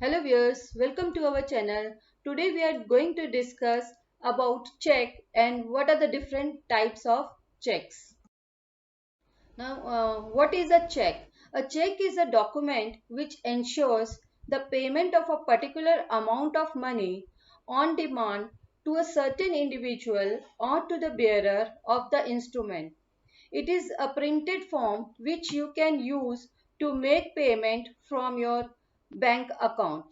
Hello viewers, welcome to our channel. Today we are going to discuss about check and what are the different types of checks. Now, what is a check? A check is a document which ensures the payment of a particular amount of money on demand to a certain individual or to the bearer of the instrument. It is a printed form which you can use to make payment from your bank account.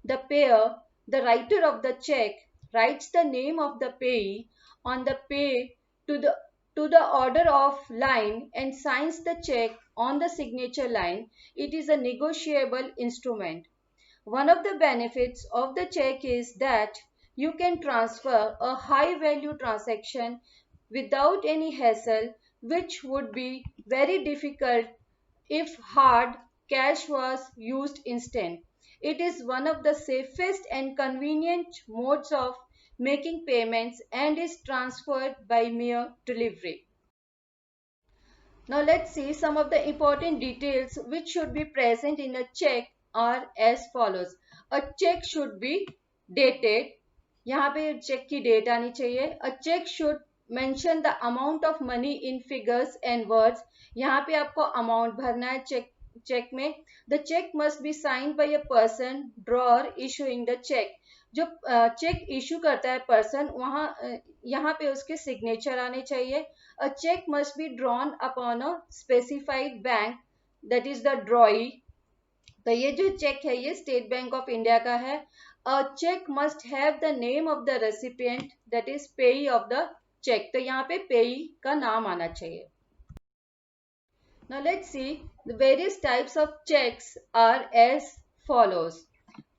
The payer, the writer of the check, writes the name of the payee on the pay to the order of line and signs the check on the signature line. It is a negotiable instrument. One of the benefits of the check is that you can transfer a high value transaction without any hassle, which would be very difficult if hard cash was used instead. It is one of the safest and convenient modes of making payments and is transferred by mere delivery. Now let's see some of the important details which should be present in a check are as follows. A check should be dated. यहाँ पे check की date आनी चाहिए. A check should mention the amount of money in figures and words. यहाँ पे आपको amount भरना है check में. The check must be signed by a person, drawer issuing the check. जो चेक इशू करता है पर्सन वहाँ यहाँ पे उसके सिग्नेचर आने चाहिए. A check must be drawn upon a specified bank, that is the drawee. तो ये जो चेक है ये स्टेट बैंक ऑफ इंडिया का है. A check must have the name of the recipient, that is payee of the check. तो यहाँ पे payee का नाम आना चाहिए. Now let's see the various types of checks are as follows.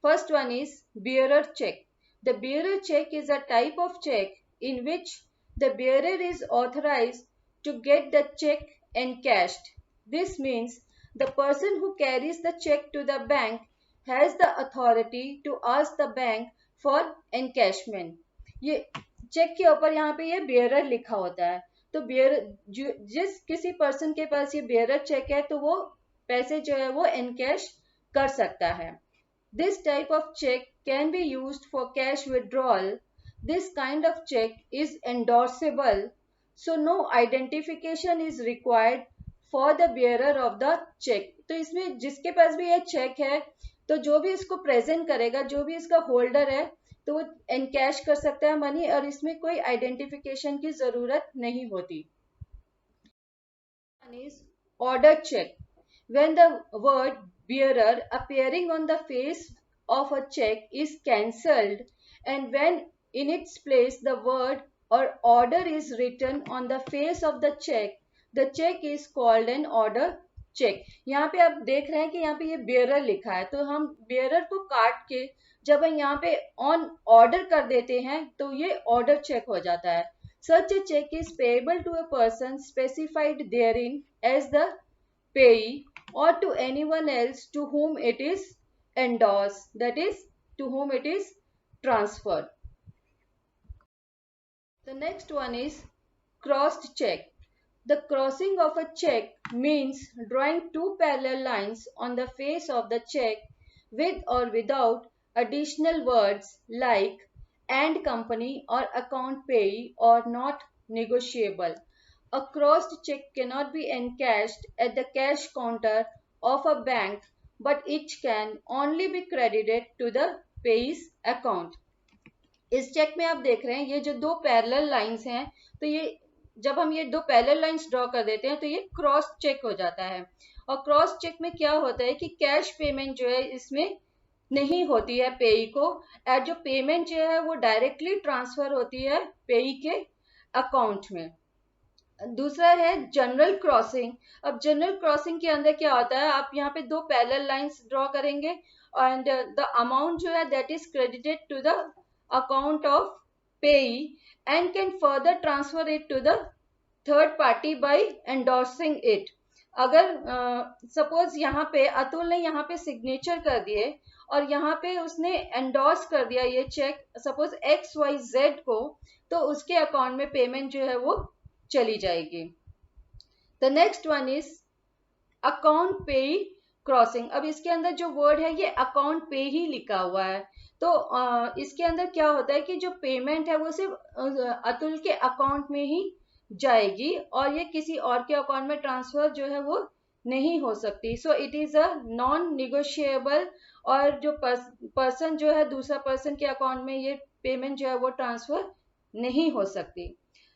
First one is bearer check. The bearer check is a type of check in which the bearer is authorized to get the check encashed. This means the person who carries the check to the bank has the authority to ask the bank for encashment. ये check के ऊपर यहाँ पे ये bearer लिखा होता है. तो जिस किसी पर्सन के पास ये bearer चेक है तो वो पैसे जो है वो एनकैश कर सकता है. This type of check can be used for cash withdrawal. This kind of check is endorsable, so no identification is required for the bearer of the check. तो इसमें जिसके पास भी ये चेक है तो जो भी इसको प्रेजेंट करेगा, जो भी इसका होल्डर है, तो वो एनकैश कर सकता है मनी और इसमें कोई आइडेंटिफिकेशन की जरूरत नहीं होती. One is order check. When the word bearer appearing on the face of a check is cancelled and when in its place the word or order is written on the face of the check is called an order check. यहाँ पे आप देख रहे हैं कि यहाँ पे ये bearer लिखा है, तो हम bearer को काट के जब हम यहाँ पे on order कर देते हैं तो ये order check हो जाता है. Such a check is payable to a person specified therein as the payee or to anyone else to whom it is endorsed, that is to whom it is transferred. The next one is crossed check. The crossing of a check means drawing two parallel lines on the face of the check with or without additional words like and company or account payee or not negotiable. A crossed check cannot be encashed at the cash counter of a bank, but it can only be credited to the payee's account. इस check में आप देख रहे हैं ये जो दो parallel lines हैं, तो ये जब हम ये दो पैरेलल लाइंस ड्रॉ कर देते हैं तो ये क्रॉस चेक हो जाता है. और क्रॉस चेक में क्या होता है कि कैश पेमेंट जो है इसमें नहीं होती है पेई को, और जो पेमेंट जो है वो डायरेक्टली ट्रांसफर होती है पेई के अकाउंट में. दूसरा है जनरल क्रॉसिंग. अब जनरल क्रॉसिंग के अंदर क्या होता है, आप यहाँ पे दो पैरेलल लाइंस ड्रॉ करेंगे एंड द अमाउंट जो है that is credited to the account of payee and can further transfer it to the third party by endorsing it. अगर सपोज यहाँ पे अतुल ने यहाँ पे सिग्नेचर कर दिए और यहाँ पे उसने एंडोर्स कर दिया ये चेक सपोज XYZ को, तो उसके अकाउंट में पेमेंट जो है वो चली जाएगी. The next one is account payee crossing. अब इसके अंदर जो वर्ड है ये अकाउंट पे ही लिखा हुआ है, तो इसके अंदर क्या होता है कि जो पेमेंट है वो सिर्फ अतुल के अकाउंट में ही जाएगी और ये किसी और के अकाउंट में ट्रांसफर जो है वो नहीं हो सकती। So it is a non negotiable, और जो पर्सन जो है दूसरा पर्सन के अकाउंट में ये पेमेंट जो है वो ट्रांसफर नहीं हो सकती।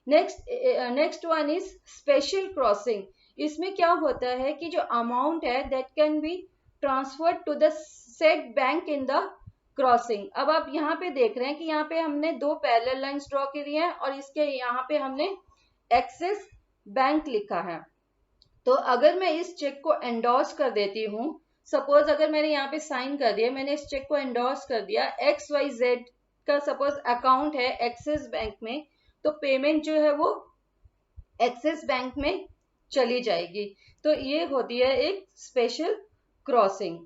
Next one is special crossing. इसमें क्या होता है कि जो अमाउंट है that can be transferred to the said bank in the crossing. अब आप यहाँ पे देख रहे हैं कि यहाँ पे हमने दो पैरेलल लाइंस ड्रॉ करी हैं और इसके यहाँ पे हमने एक्सिस बैंक लिखा है। तो अगर मैं इस चेक को एंडोर्स कर देती हूँ, सपोज अगर मैंने यहाँ पे साइन कर दिया, मैंने इस चेक को एंडोर्स कर दिया, XYZ का सपोज अकाउंट है एक्सिस बैंक में, तो पेमेंट जो है वो एक्सिस बैंक में चली जाएगी। तो ये होती है एक special crossing.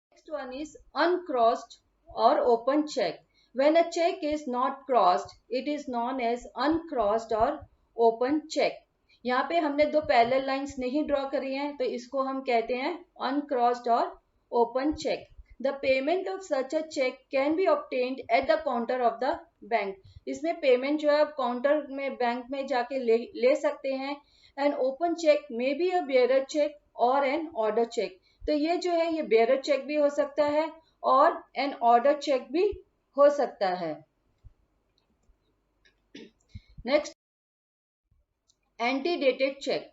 Next one is uncrossed और open cheque. When a cheque is not crossed it is known as uncrossed और ओपन चेक। यहाँ पे हमने दो पैरेलल लाइंस नहीं ड्रॉ करी हैं, तो इसको हम कहते हैं अनक्रॉस्ड और open cheque. The payment of such a cheque can be obtained at the counter of the bank. इसमें पेमेंट जो है आप काउंटर में बैंक में जाके ले सकते हैं। An open cheque may be a bearer cheque और एन ऑर्डर चेक। तो ये जो है ये बेयरर चेक भी हो सकता है और एन ऑर्डर चेक भी हो सकता है। Next, antedated check.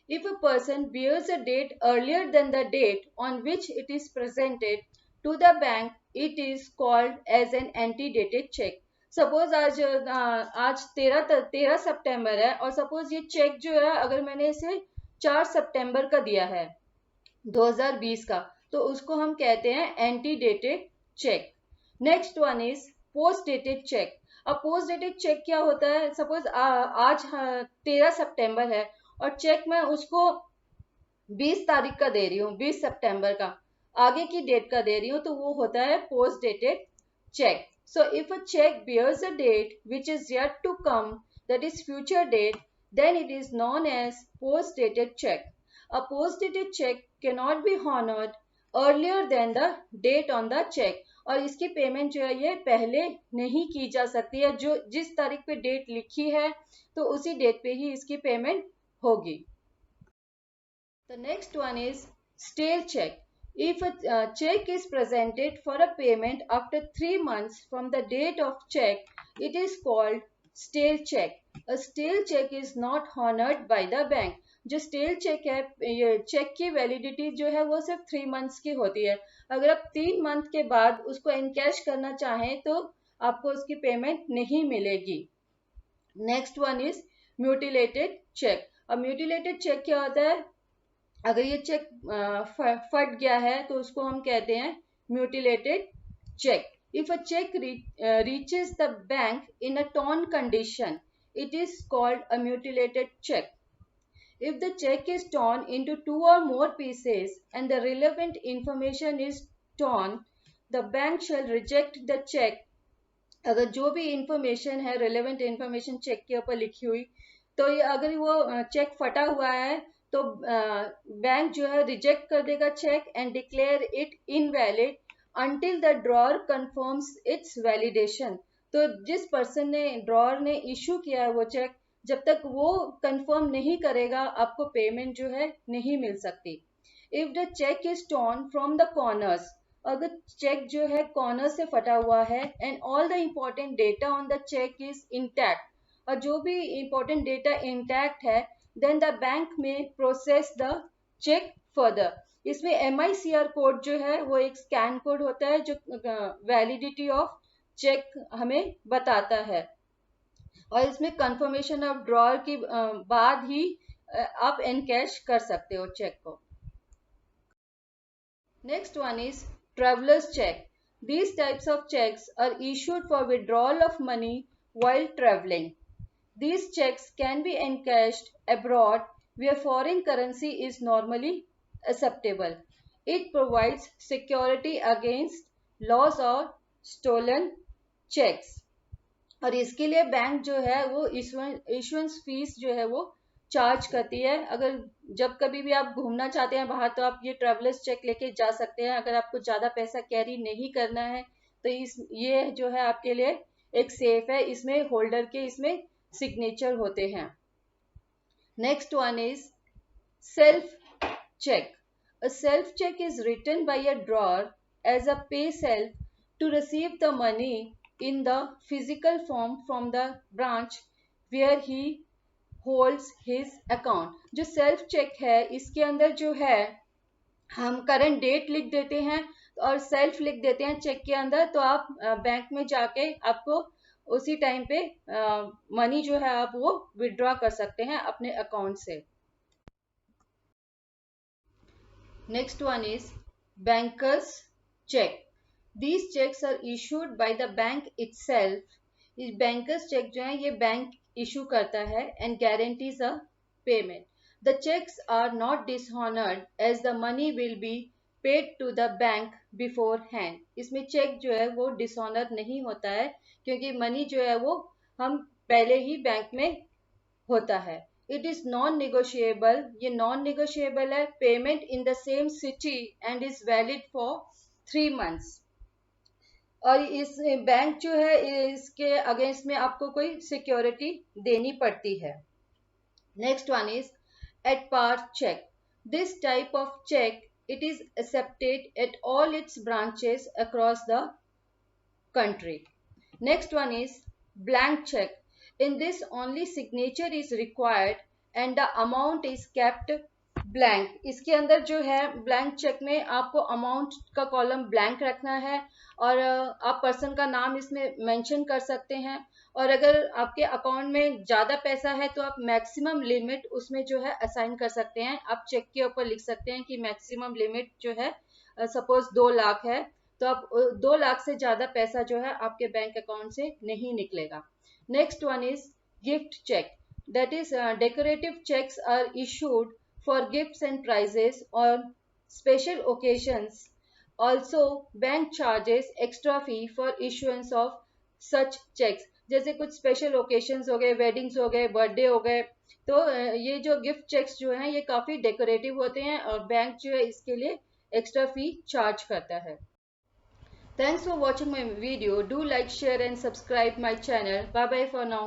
If a person bears a date earlier than the date on which it is presented to the bank, it is called as an antedated check. Suppose आज 13 सितंबर है और suppose ये check जो है अगर मैंने इसे 4 सितंबर का दिया है 2020 का, तो उसको हम कहते हैं antedated cheque. Next one is post dated cheque. अब पोस्ट डेटेड चेक क्या होता है, सपोज आज 13 सितंबर है और चेक मैं उसको 20 तारीख का दे रही हूँ, 20 सितंबर का आगे की डेट का दे रही हूँ, तो वो होता है post dated cheque. So if a cheque bears a date which is yet to come, that is future date, then it is known as post dated check. A post dated check cannot be honored earlier than the date on the check. और इसकी payment जो है ये पहले नहीं की जा सकती है, जो जिस तारीख पे डेट लिखी है तो उसी डेट पे ही इसकी पेमेंट होगी। The next one is stale check. If a check is presented for a payment after 3 months from the date of check, it is called stale check. A stale check is not honored by the bank. जो stele check है, ये check की validity जो है वो सिर्फ 3 months की होती है। अगर आप 3 मंथ के बाद उसको एनकैश करना चाहें तो आपको उसकी पेमेंट नहीं मिलेगी। Next one is mutilated cheque. अब म्यूटिलेटेड चेक क्या होता है, अगर ये चेक फट गया है तो उसको हम कहते हैं mutilated cheque. If a cheque reaches the bank in a torn condition, it is called a mutilated check. If the check is torn into 2 or more pieces and the relevant information is torn, the bank shall reject the check. अगर जो भी information है, relevant information check के ऊपर लिखी हुई, तो ये अगर वो चेक फटा हुआ है तो बैंक जो है रिजेक्ट कर देगा cheque and declare it invalid until the drawer confirms its validation. तो जिस पर्सन ने ड्रॉअर ने इशू किया है वो चेक, जब तक वो कंफर्म नहीं करेगा आपको पेमेंट जो है नहीं मिल सकती। If the cheque is torn from the corners, अगर चेक जो है कॉर्नर से फटा हुआ है and all the important data on the cheque is intact, और जो भी इम्पोर्टेंट डेटा इंटैक्ट है, then the bank may process the cheque further. इसमें MICR कोड जो है वो एक स्कैन कोड होता है जो वैलिडिटी ऑफ चेक हमें बताता है, और इसमें कंफर्मेशन ऑफ ड्रॉअर की बाद ही आप एनकैश कर सकते हो चेक को। Next one is travellers cheque. These types of checks are issued for withdrawal of money while traveling. These checks can be encashed abroad where foreign currency is normally acceptable. It provides security against loss or stolen checks. और इसके लिए bank जो है वो issuance fees जो है वो charge करती है। अगर जब कभी भी आप घूमना चाहते हैं बाहर तो आप ये ट्रेवलर्स चेक लेके जा सकते हैं। अगर आपको ज़्यादा पैसा कैरी नहीं करना है तो ये जो है आपके लिए एक सेफ है। इसमें होल्डर के इसमें सिग्नेचर होते हैं। Next one is self check. A self check is written by a drawer as a pay self to receive the money in the physical form from the branch where he holds his account. जो self check है इसके अंदर जो है हम current date लिख देते हैं और सेल्फ लिख देते हैं चेक के अंदर, तो आप बैंक में जाके आपको उसी टाइम पे मनी जो है आप वो विड्रॉ कर सकते हैं अपने अकाउंट से। Next one is banker's check. These checks are issued by the bank itself. इस banker's check जो है ये बैंक issue करता है and guarantees a payment. The checks are not dishonored as the money will be paid to the bank beforehand. इसमें check जो है वो डिसऑनर नहीं होता है क्योंकि मनी जो है वो हम पहले ही बैंक में होता है। इट इज नॉन निगोशिएबल, ये नॉन निगोशिएबल है। Payment in the same city and is valid for 3 months। और इस बैंक जो है इसके अगेंस्ट में आपको कोई सिक्योरिटी देनी पड़ती है। Next one is at par cheque. This type of cheque it is accepted at all its branches across the country. Next one is blank check. In this only signature is required and the amount is kept blank. इसके अंदर जो है blank check में आपको amount का column blank रखना है और आप पर्सन का नाम इसमें मेंशन कर सकते हैं। और अगर आपके अकाउंट में ज़्यादा पैसा है तो आप मैक्सिमम लिमिट उसमें जो है असाइन कर सकते हैं। आप चेक के ऊपर लिख सकते हैं कि मैक्सिमम लिमिट जो है सपोज 2 लाख है तो आप 2 लाख से ज़्यादा पैसा जो है आपके बैंक अकाउंट से नहीं निकलेगा। Next one is gift cheque. That is decorative cheques are issued for gifts and prizes or special occasions. Also bank charges extra fee for issuance of such cheques. जैसे कुछ स्पेशल ओकेजन्स हो गए, weddings हो गए, birthday हो गए, तो ये जो गिफ्ट चेक्स जो हैं ये काफ़ी डेकोरेटिव होते हैं और बैंक जो है इसके लिए एक्स्ट्रा फी चार्ज करता है। Thanks for watching my video. Do like, share and subscribe my channel. Bye bye for now.